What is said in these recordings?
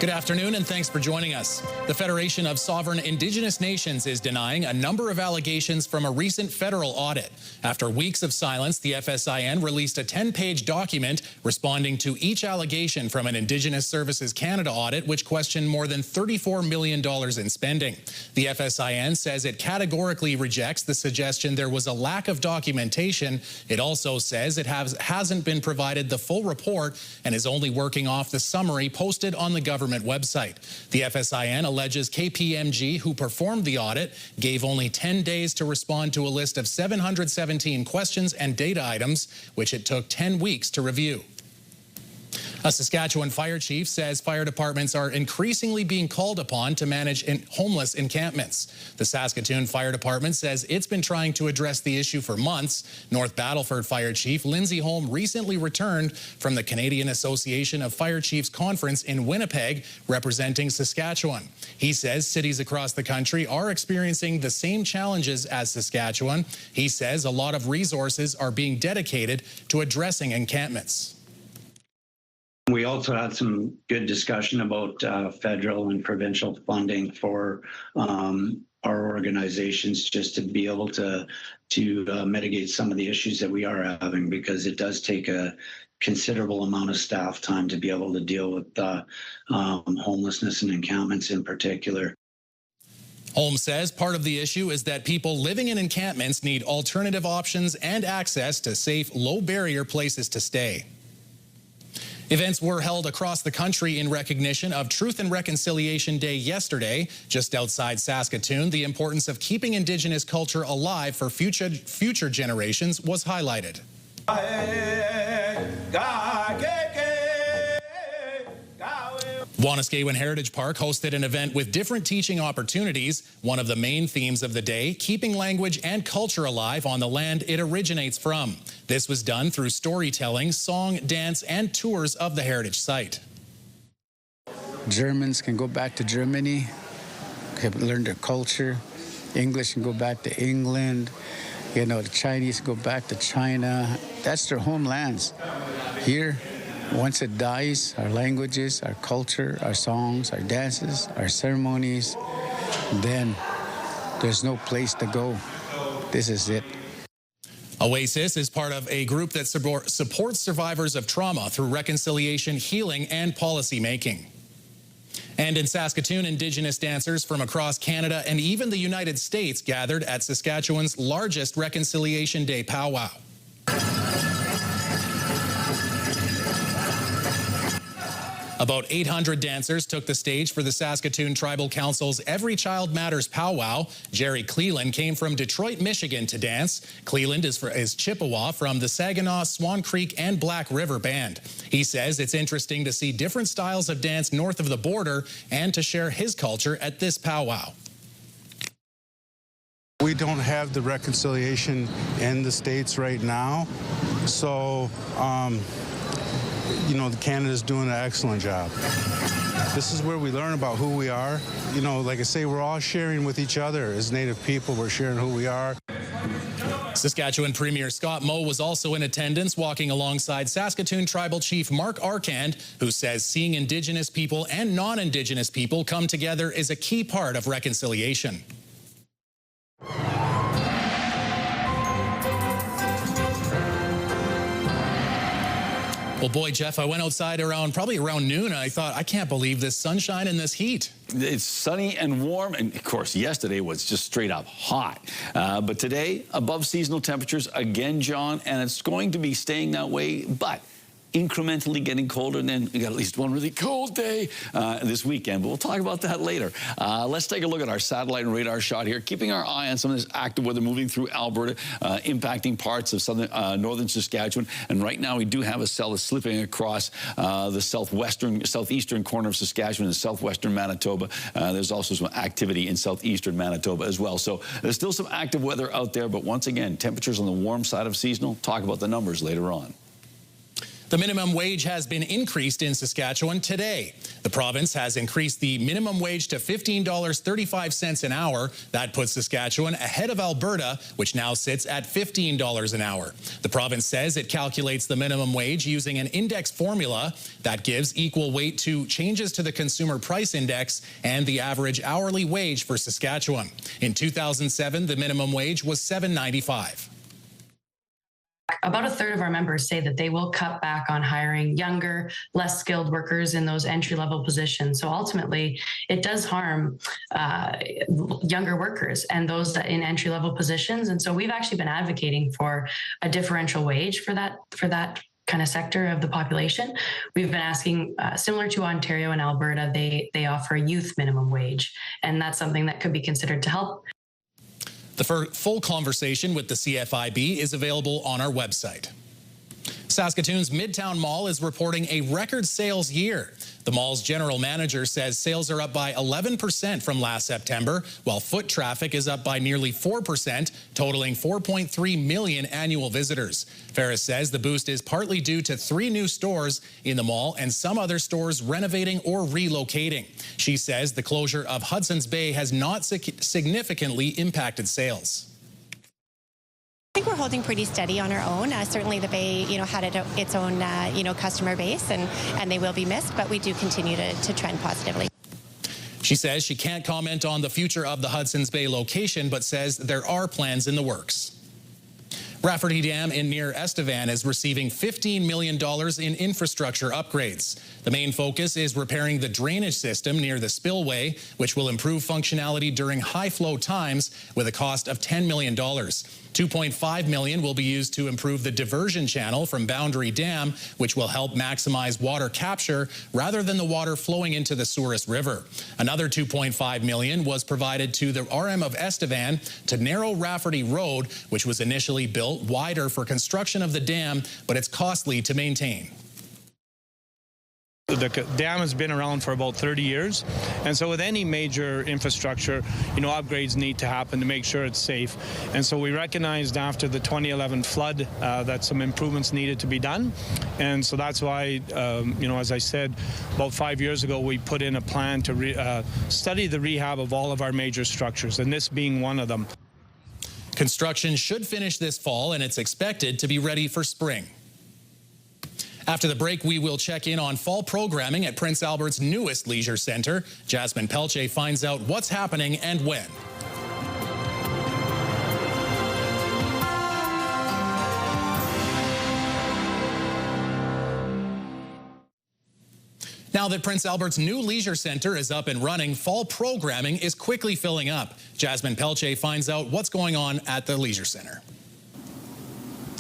Good afternoon, and thanks for joining us. The Federation of Sovereign Indigenous Nations is denying a number of allegations from a recent federal audit. After weeks of silence, the FSIN released a 10-page document responding to each allegation from an Indigenous Services Canada audit, which questioned more than $34 million in spending. The FSIN says it categorically rejects the suggestion there was a lack of documentation. It also says it hasn't been provided the full report and is only working off the summary posted on the government website. The FSIN alleges KPMG, who performed the audit, gave only 10 days to respond to a list of 717 questions and data items, which it took 10 weeks to review. A Saskatchewan fire chief says fire departments are increasingly being called upon to manage homeless encampments. The Saskatoon Fire Department says it's been trying to address the issue for months. North Battleford Fire Chief Lindsay Holm recently returned from the Canadian Association of Fire Chiefs Conference in Winnipeg, representing Saskatchewan. He says cities across the country are experiencing the same challenges as Saskatchewan. He says a lot of resources are being dedicated to addressing encampments. We also had some good discussion about federal and provincial funding for our organizations, just to be able to mitigate some of the issues that we are having, because it does take a considerable amount of staff time to be able to deal with homelessness and encampments in particular. Holmes says part of the issue is that people living in encampments need alternative options and access to safe, low-barrier places to stay. Events were held across the country in recognition of Truth and Reconciliation Day yesterday. Just outside Saskatoon, the importance of keeping Indigenous culture alive for future generations was highlighted. Wanuskewin Heritage Park hosted an event with different teaching opportunities. One of the main themes of the day, keeping language and culture alive on the land it originates from. This was done through storytelling, song, dance, and tours of the heritage site. Germans can go back to Germany, can learn their culture. English can go back to England. You know, the Chinese go back to China. That's their homelands. Here, once it dies, our languages, our culture, our songs, our dances, our ceremonies, then there's no place to go. This is it. Oasis is part of a group that supports survivors of trauma through reconciliation, healing, and policy making. And in Saskatoon, Indigenous dancers from across Canada and even the United States gathered at Saskatchewan's largest Reconciliation Day powwow. About 800 dancers took the stage for the Saskatoon Tribal Council's Every Child Matters powwow. Jerry Cleland came from Detroit, Michigan to dance. Cleland is Chippewa from the Saginaw, Swan Creek, and Black River Band. He says it's interesting to see different styles of dance north of the border and to share his culture at this powwow. We don't have the reconciliation in the States right now, so you know, Canada's doing an excellent job. This is where we learn about who we are. You know, like I say, we're all sharing with each other. As Native people, we're sharing who we are. Saskatchewan Premier Scott Moe was also in attendance, walking alongside Saskatoon Tribal Chief Mark Arkand, who says seeing Indigenous people and non-Indigenous people come together is a key part of reconciliation. Well, boy, Jeff, I went outside probably around noon, and I thought, I can't believe this sunshine and this heat. It's sunny and warm, and of course, yesterday was just straight up hot. But today, above seasonal temperatures again, John, and it's going to be staying that way, but incrementally getting colder, and then we got at least one really cold day this weekend, but we'll talk about that later. Let's take a look at our satellite and radar shot here, keeping our eye on some of this active weather moving through Alberta, impacting parts of northern Saskatchewan, and right now we do have a cell that's slipping across the southeastern corner of Saskatchewan and southwestern Manitoba. There's also some activity in southeastern Manitoba as well, so there's still some active weather out there, but once again, temperatures on the warm side of seasonal. Talk about the numbers later on. The minimum wage has been increased in Saskatchewan today. The province has increased the minimum wage to $15.35 an hour. That puts Saskatchewan ahead of Alberta, which now sits at $15 an hour. The province says it calculates the minimum wage using an index formula that gives equal weight to changes to the Consumer Price Index and the average hourly wage for Saskatchewan. In 2007, the minimum wage was $7.95. About a third of our members say that they will cut back on hiring younger, less skilled workers in those entry-level positions. So ultimately, it does harm younger workers and those that in entry-level positions. And so we've actually been advocating for a differential wage for that kind of sector of the population. We've been asking, similar to Ontario and Alberta, they offer a youth minimum wage, and that's something that could be considered to help. The full conversation with the CFIB is available on our website. Saskatoon's Midtown Mall is reporting a record sales year. The mall's general manager says sales are up by 11% from last September, while foot traffic is up by nearly 4%, totaling 4.3 million annual visitors. Ferris says the boost is partly due to 3 new stores in the mall and some other stores renovating or relocating. She says the closure of Hudson's Bay has not significantly impacted sales. I think we're holding pretty steady on our own. Certainly the Bay, had its own, customer base, and they will be missed, but we do continue to trend positively. She says she can't comment on the future of the Hudson's Bay location, but says there are plans in the works. Rafferty Dam near Estevan is receiving $15 million in infrastructure upgrades. The main focus is repairing the drainage system near the spillway, which will improve functionality during high flow times with a cost of $10 million. $2.5 million will be used to improve the diversion channel from Boundary Dam, which will help maximize water capture rather than the water flowing into the Souris River. Another $2.5 million was provided to the RM of Estevan to narrow Rafferty Road, which was initially built wider for construction of the dam, but it's costly to maintain. The dam has been around for about 30 years, and so with any major infrastructure, upgrades need to happen to make sure it's safe. And so we recognized after the 2011 flood that some improvements needed to be done, and so that's why, as I said, about 5 years ago, we put in a plan to study the rehab of all of our major structures, and this being one of them. Construction should finish this fall, and it's expected to be ready for spring. After the break, we will check in on fall programming at Prince Albert's newest leisure center. Jasmine Pelche finds out what's happening and when. Now that Prince Albert's new leisure center is up and running, fall programming is quickly filling up. Jasmine Pelche finds out what's going on at the leisure center.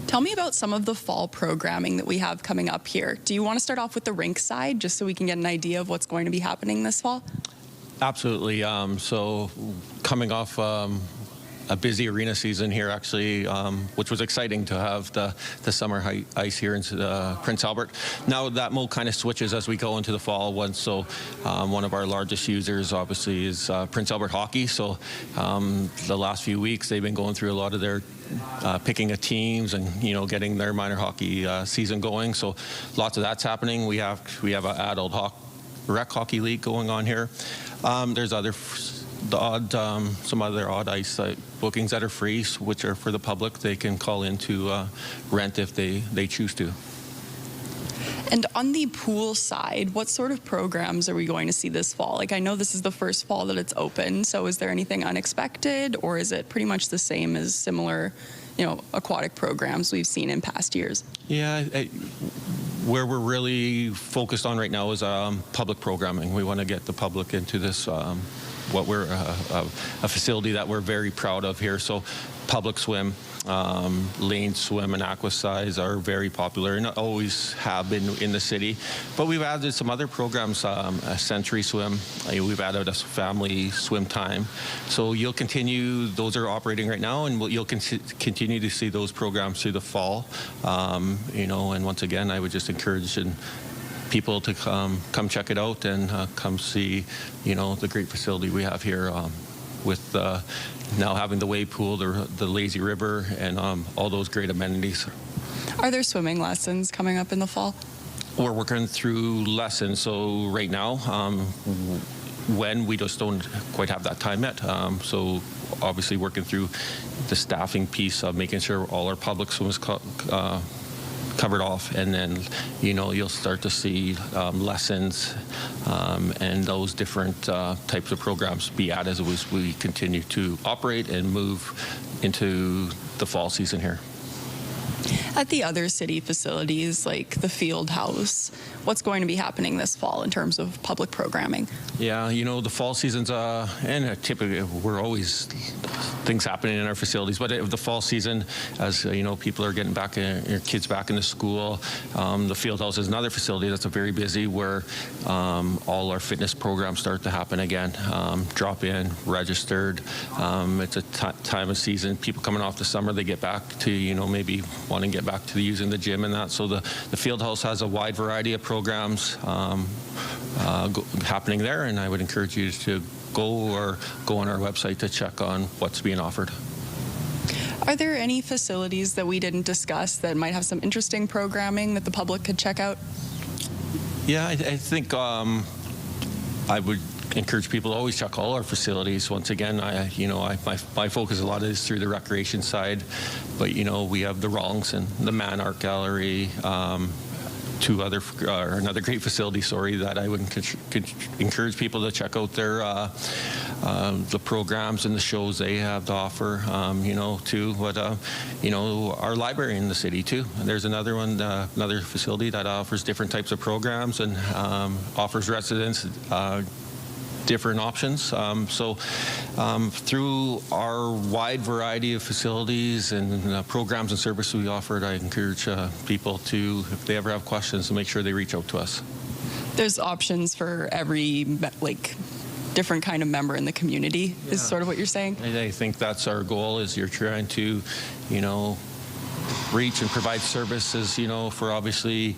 Tell me about some of the fall programming that we have coming up here. Do you want to start off with the rink side, just so we can get an idea of what's going to be happening this fall? Absolutely. So coming off a busy arena season here, actually, which was exciting to have the summer ice here in Prince Albert. Now that mode kind of switches as we go into the fall one. So one of our largest users, obviously, is Prince Albert Hockey. So the last few weeks, they've been going through a lot of their picking of teams and getting their minor hockey season going. So lots of that's happening. We have an adult rec hockey league going on here. There's some other odd ice bookings that are free, which are for the public. They can call in to rent if they choose to. And on the pool side, what sort of programs are we going to see this fall? Like, I know this is the first fall that it's open, so is there anything unexpected, or is it pretty much the same as similar, aquatic programs we've seen in past years? Yeah, where we're really focused on right now is public programming. We want to get the public into this, what we're a facility that we're very proud of here. So public swim, lane swim and aqua size are very popular and always have been in the city. But we've added some other programs, a century swim. We've added a family swim time. So you'll continue, those are operating right now, and you'll continue to see those programs through the fall. And once again, I would just encourage people to come check it out and come see, the great facility we have here with now having the wave pool, the lazy river, and all those great amenities. Are there swimming lessons coming up in the fall? We're working through lessons. So right now, when we just don't quite have that time yet. So obviously working through the staffing piece of making sure all our public swim is covered off, and then you'll start to see lessons and those different types of programs be added as we continue to operate and move into the fall season here. At the other city facilities like the field house, what's going to be happening this fall in terms of public programming? Yeah, the fall season's, and typically we're always things happening in our facilities, but the fall season, as people are getting back, your kids back into school, the field house is another facility that's very busy where all our fitness programs start to happen again. Drop in, registered. It's a time of season. People coming off the summer, they get back to, maybe want to get back to using the gym and that. So the field house has a wide variety of programs happening there, and I would encourage you to go on our website to check on what's being offered. Are there any facilities that we didn't discuss that might have some interesting programming that the public could check out? Yeah, I think I would encourage people to always check all our facilities. Once again, my focus a lot is through the recreation side, but we have the Ronks and the Man Art Gallery, another great facility, that I would encourage people to check out the programs and the shows they have to offer, too. But, our library in the city, too. There's another one, another facility that offers different types of programs and offers residents different options. Through our wide variety of facilities and programs and services we offer, I encourage people to, if they ever have questions, to make sure they reach out to us. There's options for every different kind of member in the community, is sort of what you're saying? I think that's our goal, is you're trying to, reach and provide services, for obviously,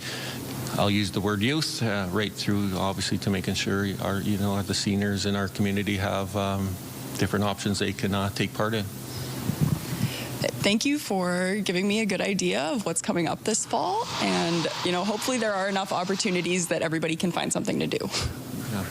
I'll use the word youth, right through obviously to making sure the seniors in our community have different options they can take part in. Thank you for giving me a good idea of what's coming up this fall, and hopefully there are enough opportunities that everybody can find something to do.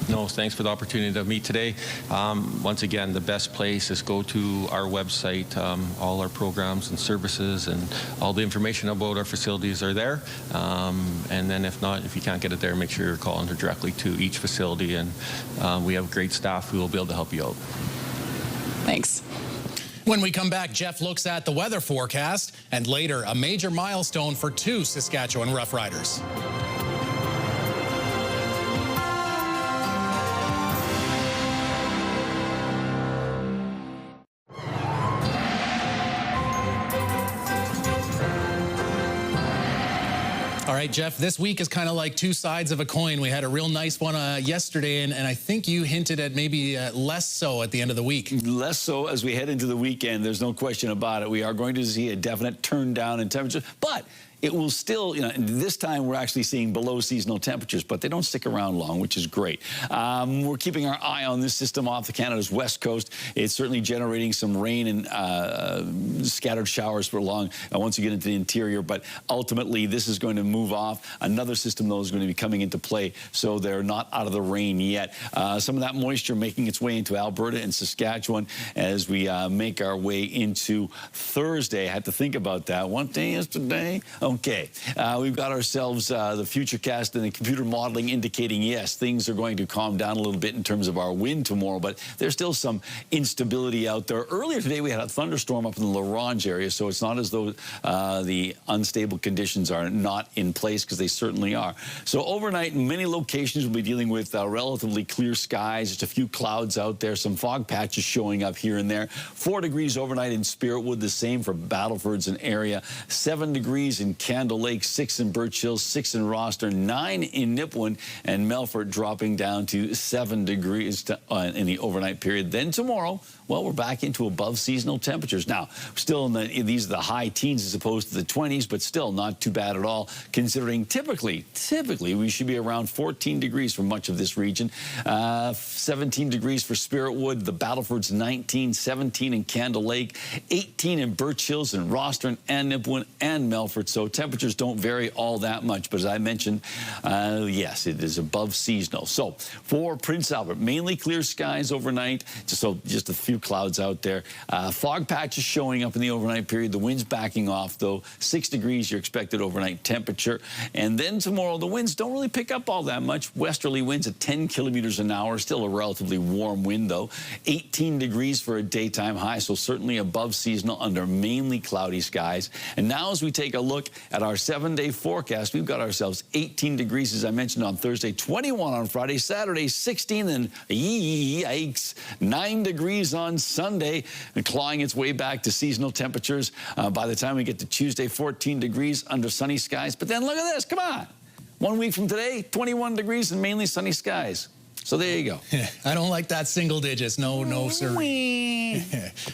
No, thanks for the opportunity to meet today. Once again, the best place is go to our website. All our programs and services and all the information about our facilities are there. And then if not, if you can't get it there, make sure you're calling directly to each facility. And we have great staff who will be able to help you out. Thanks. When we come back, Jeff looks at the weather forecast and later a major milestone for 2 Saskatchewan Roughriders. All right, Jeff, this week is kind of like 2 sides of a coin. We had a real nice one yesterday, and I think you hinted at maybe less so at the end of the week. Less so as we head into the weekend. There's no question about it. We are going to see a definite turn down in temperature, but it will still, this time we're actually seeing below seasonal temperatures, but they don't stick around long, which is great. We're keeping our eye on this system off the Canada's west coast. It's certainly generating some rain and scattered showers for long once you get into the interior, but ultimately this is going to move off. Another system, though, is going to be coming into play, so they're not out of the rain yet. Some of that moisture making its way into Alberta and Saskatchewan as we make our way into Thursday. I had to think about that. One day yesterday. Okay, we've got ourselves the futurecast and the computer modeling indicating, yes, things are going to calm down a little bit in terms of our wind tomorrow, but there's still some instability out there. Earlier today, we had a thunderstorm up in the La Ronge area, so it's not as though the unstable conditions are not in place, because they certainly are. So overnight, in many locations, we'll be dealing with relatively clear skies, just a few clouds out there, some fog patches showing up here and there. 4 degrees overnight in Spiritwood, the same for Battleford's an area. 7 degrees in Candle Lake, 6 in Birch Hill, 6 in Roster, 9 in Nipawin, and Melfort dropping down to 7 degrees in the overnight period. Then tomorrow, well, we're back into above seasonal temperatures. Now, still these are the high teens as opposed to the 20s, but still not too bad at all, considering typically we should be around 14 degrees for much of this region. 17 degrees for Spiritwood, the Battleford's 19, 17 in Candle Lake, 18 in Birch Hills and Rostron and Nipawin and Melfort. So temperatures don't vary all that much, but as I mentioned, yes, it is above seasonal. So for Prince Albert, mainly clear skies overnight, just a few clouds out there. Fog patches showing up in the overnight period. The wind's backing off, though. 6 degrees your expected overnight temperature. And then tomorrow, the winds don't really pick up all that much. Westerly winds at 10 kilometers an hour. Still a relatively warm wind, though. 18 degrees for a daytime high, so certainly above seasonal under mainly cloudy skies. And now as we take a look at our 7-day forecast, we've got ourselves 18 degrees, as I mentioned, on Thursday, 21 on Friday, Saturday, 16, and yikes, 9 degrees on Sunday, and clawing its way back to seasonal temperatures by the time we get to Tuesday, 14 degrees under sunny skies. But then look at this, come on. 1 week from today, 21 degrees and mainly sunny skies. So there you go. I don't like that single digits. No, sir.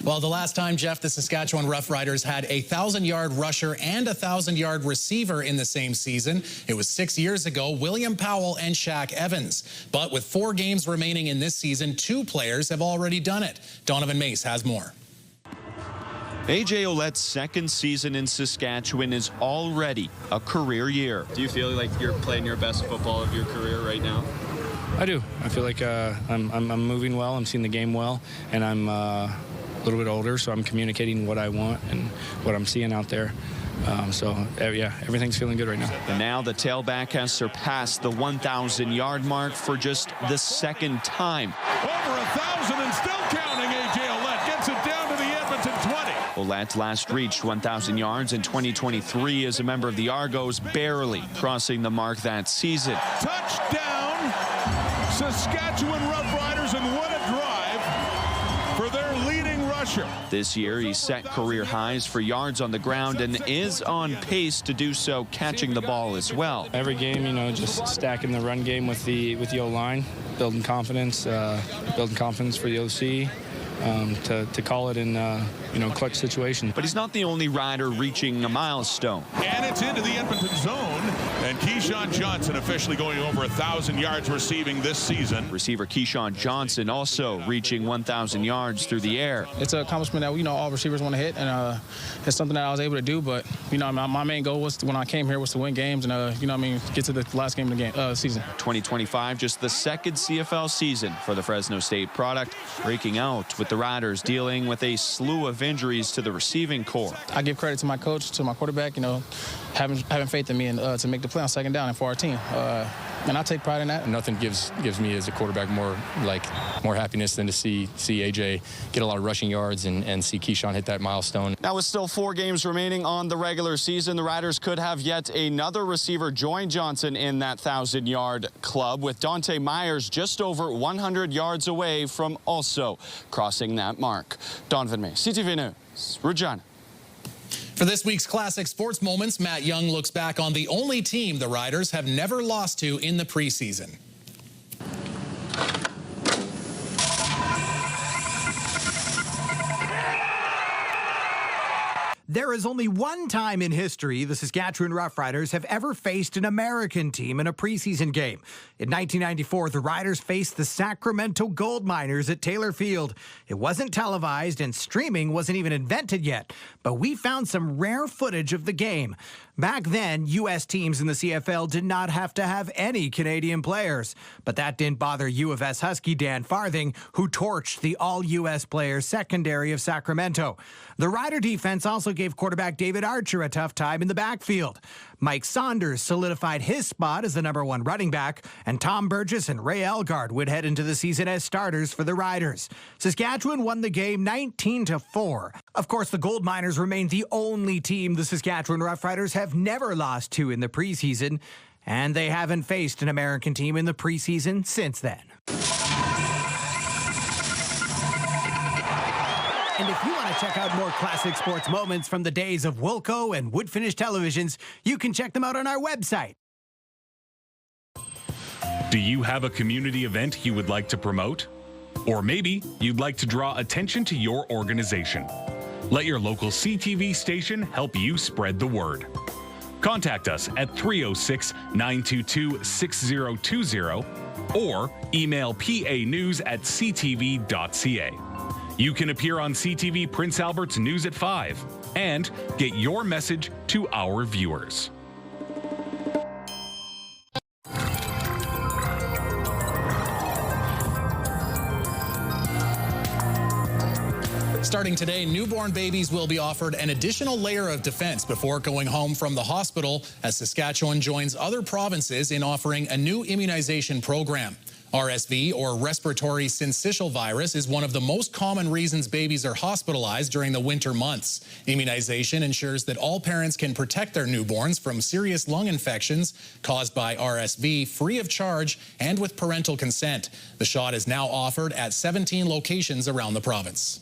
Well, the last time, Jeff, the Saskatchewan Roughriders had a 1,000-yard rusher and a 1,000-yard receiver in the same season, it was 6 years ago, William Powell and Shaq Evans. But with 4 games remaining in this season, 2 players have already done it. Donovan Mace has more. A.J. Ouellette's second season in Saskatchewan is already a career year. Do you feel like you're playing your best football of your career right now? I do. I feel like I'm moving well. I'm seeing the game well, and I'm a little bit older, so I'm communicating what I want and what I'm seeing out there. Yeah, everything's feeling good right now. And now the tailback has surpassed the 1,000-yard mark for just the second time. Over 1,000 and still counting. A.J. Ouellette gets it down to the Edmonton 20. Ouellette last reached 1,000 yards in 2023 as a member of the Argos, barely crossing the mark that season. Touchdown, Saskatchewan Roughriders, and what a drive for their leading rusher. This year, he set career highs for yards on the ground and is on pace to do so catching the ball as well. Every game, just stacking the run game with the O-line, building confidence for the OC. To call it in, clutch situation. But he's not the only rider reaching a milestone. And it's into the Edmonton zone. And Keyshawn Johnson officially going over 1,000 yards receiving this season. Receiver Keyshawn Johnson also reaching 1,000 yards through the air. It's an accomplishment that, all receivers want to hit. And it's something that I was able to do. But, my main goal was when I came here was to win games and, get to the last game of the season. 2025, just the second CFL season for the Fresno State product, breaking out with the Riders dealing with a slew of injuries to the receiving corps. I give credit to my coach, to my quarterback, having faith in me and to make the play on second down and for our team. And I take pride in that. Nothing gives me as a quarterback more happiness than to see AJ get a lot of rushing yards and see Keyshawn hit that milestone. Now, with still 4 games remaining on the regular season, the Riders could have yet another receiver join Johnson in that 1,000-yard club, with Dante Myers just over 100 yards away from also crossing that mark. Donovan May, CTV News, Regina. For this week's Classic Sports Moments, Matt Young looks back on the only team the Riders have never lost to in the preseason. There is only one time in history the Saskatchewan Roughriders have ever faced an American team in a preseason game. In 1994, the Riders faced the Sacramento Gold Miners at Taylor Field. It wasn't televised and streaming wasn't even invented yet, but we found some rare footage of the game. Back then, U.S. teams in the CFL did not have to have any Canadian players. But that didn't bother U of S Husky Dan Farthing, who torched the all-U.S. players secondary of Sacramento. The Rider defense also gave quarterback David Archer a tough time in the backfield. Mike Saunders solidified his spot as the #1 running back, and Tom Burgess and Ray Elgard would head into the season as starters for the Riders. Saskatchewan won the game 19-4. Of course, the Gold Miners remain the only team the Saskatchewan Roughriders have never lost to in the preseason, and they haven't faced an American team in the preseason since then. And if you want to check out more classic sports moments from the days of Wilco and Wood Finish televisions, you can check them out on our website. Do you have a community event you would like to promote? Or maybe you'd like to draw attention to your organization. Let your local CTV station help you spread the word. Contact us at 306-922-6020 or email panews@ctv.ca. You can appear on CTV Prince Albert's News at 5 and get your message to our viewers. Starting today, newborn babies will be offered an additional layer of defense before going home from the hospital as Saskatchewan joins other provinces in offering a new immunization program. RSV, or respiratory syncytial virus, is one of the most common reasons babies are hospitalized during the winter months. Immunization ensures that all parents can protect their newborns from serious lung infections caused by RSV free of charge and with parental consent. The shot is now offered at 17 locations around the province.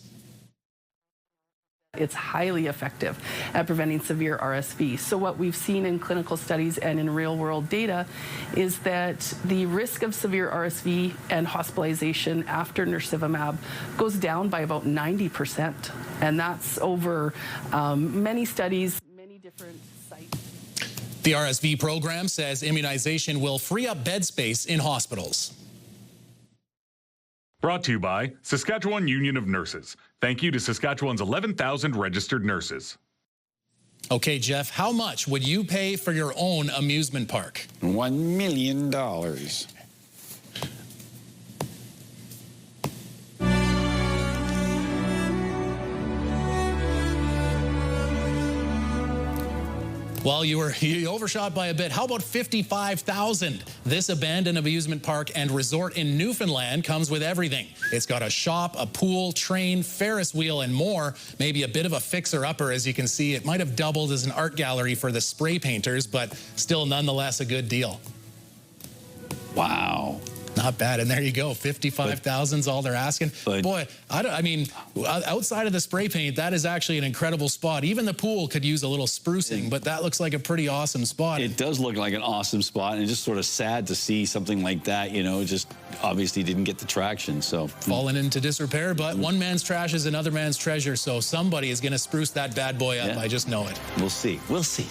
It's highly effective at preventing severe RSV. So what we've seen in clinical studies and in real-world data is that the risk of severe RSV and hospitalization after nirsevimab goes down by about 90%. And that's over many studies, many different sites. The RSV program says immunization will free up bed space in hospitals. Brought to you by Saskatchewan Union of Nurses. Thank you to Saskatchewan's 11,000 registered nurses. Okay, Jeff, how much would you pay for your own amusement park? $1 million. Well, you overshot by a bit. How about $55,000? This abandoned amusement park and resort in Newfoundland comes with everything. It's got a shop, a pool, train, Ferris wheel, and more. Maybe a bit of a fixer-upper, as you can see. It might have doubled as an art gallery for the spray painters, but still nonetheless a good deal. Wow. Not bad. And there you go. $55,000 is all they're asking. Boy, I mean, outside of the spray paint, that is actually an incredible spot. Even the pool could use a little sprucing, but that looks like a pretty awesome spot. It does look like an awesome spot, and it's just sort of sad to see something like that, you know, just obviously didn't get the traction. So fallen into disrepair, but one man's trash is another man's treasure. So somebody is going to spruce that bad boy up. Yeah. I just know it. We'll see. We'll see.